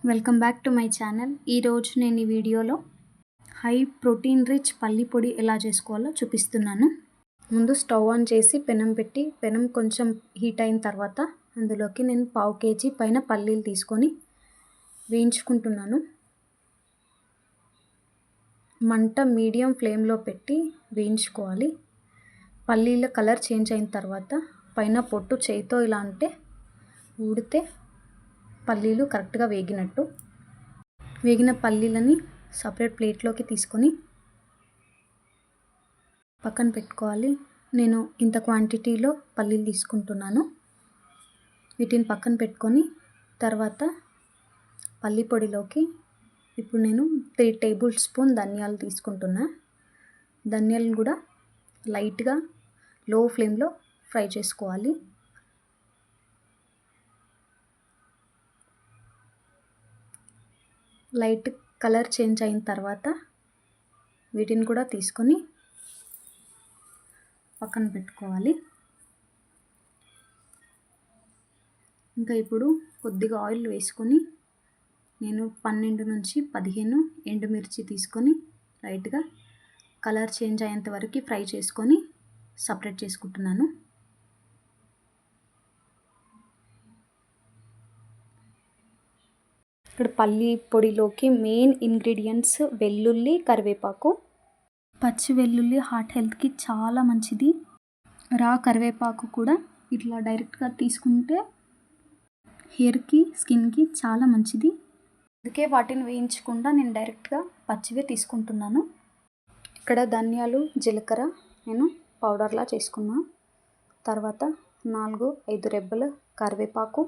Welcome back to my channel. ఈరోజు నేను ఈ వీడియోలో హై ప్రోటీన్ రిచ్ పల్లి పొడి ఎలా చేసుకోవాలో చూపిస్తున్నాను. ముందు స్టవ్ ఆన్ చేసి పెనం పెట్టి పెనం కొంచెం హీట్ అయిన తర్వాత అందులోకి నేను 1/2 kg పైన పల్లీలు తీసుకొని వేయించుకుంటున్నాను. మంట మీడియం ఫ్లేమ్లో పెట్టి వేయించుకోవాలి. పల్లీల కలర్ చేంజ్ అయిన తర్వాత పైన పొట్టు చేయితో ఇలా అంటే ఊడితే పల్లీలు కరెక్ట్గా వేగినట్టు. వేగిన పల్లీలని సపరేట్ ప్లేట్లోకి తీసుకొని పక్కన పెట్టుకోవాలి. నేను ఇంత క్వాంటిటీలో పల్లీలు తీసుకుంటున్నాను. వీటిని పక్కన పెట్టుకొని తర్వాత పల్లి పొడిలోకి ఇప్పుడు నేను 3 టేబుల్ స్పూన్ ధనియాలు తీసుకుంటున్నా. ధనియాలను కూడా లైట్గా లో ఫ్లేమ్లో ఫ్రై చేసుకోవాలి. లైట్ కలర్ చేంజ్ అయిన తర్వాత వీటిని కూడా తీసుకొని పక్కన పెట్టుకోవాలి. ఇంకా ఇప్పుడు కొద్దిగా ఆయిల్ వేసుకొని నేను 12 నుంచి 15 ఎండుమిర్చి తీసుకొని లైట్గా కలర్ చేంజ్ అయ్యేంత వరకు ఫ్రై చేసుకొని సపరేట్ చేసుకుంటున్నాను. ఇక్కడ పల్లి పొడిలోకి మెయిన్ ఇంగ్రీడియంట్స్ వెల్లుల్లి, కరివేపాకు. పచ్చి వెల్లుల్లి హార్ట్ హెల్త్కి చాలా మంచిది. రా కరివేపాకు కూడా ఇట్లా డైరెక్ట్గా తీసుకుంటే హెయిర్కి, స్కిన్కి చాలా మంచిది. అందుకే వాటిని వేయించకుండా నేను డైరెక్ట్గా పచ్చివే తీసుకుంటున్నాను. ఇక్కడ ధనియాలు, జీలకర్ర నేను పౌడర్లా చేసుకున్నా. తర్వాత 4-5 రెబ్బల కరివేపాకు,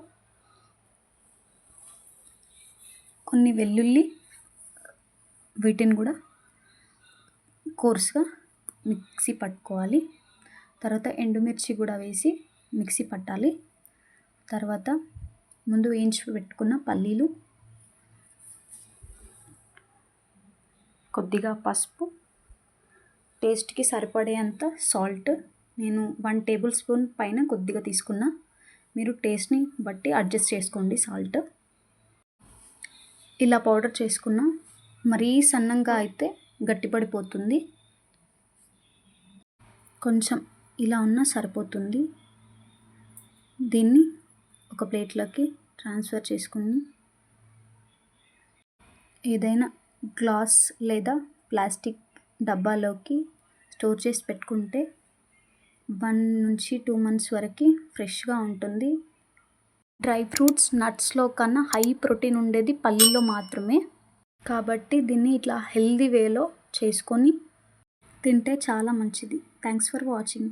కొన్ని వెల్లుల్లి, వీటిని కూడా కోర్స్గా మిక్సీ పట్టుకోవాలి. తర్వాత ఎండుమిర్చి కూడా వేసి మిక్సీ పట్టాలి. తర్వాత ముందు వేయించి పెట్టుకున్న పల్లీలు, కొద్దిగా పసుపు, టేస్ట్కి సరిపడేంత సాల్ట్. నేను 1 టేబుల్ స్పూన్ పైన కొద్దిగా తీసుకున్నా. మీరు టేస్ట్ని బట్టి అడ్జస్ట్ చేసుకోండి సాల్ట్. ఇలా పౌడర్ చేసుకున్న మరీ సన్నంగా అయితే గట్టిపడిపోతుంది. కొంచెం ఇలా ఉన్నా సరిపోతుంది. దీన్ని ఒక ప్లేట్లోకి ట్రాన్స్ఫర్ చేసుకుని ఏదైనా గ్లాస్ లేదా ప్లాస్టిక్ డబ్బాలోకి స్టోర్ చేసి పెట్టుకుంటే 1 నుంచి 2 months వరకు ఫ్రెష్గా ఉంటుంది. డ్రై ఫ్రూట్స్, నట్స్లో కన్నా హై ప్రోటీన్ ఉండేది పల్లీలో మాత్రమే. కాబట్టి దీన్ని ఇట్లా హెల్దీ వేలో చేసుకొని తింటే చాలా మంచిది. Thanks for watching.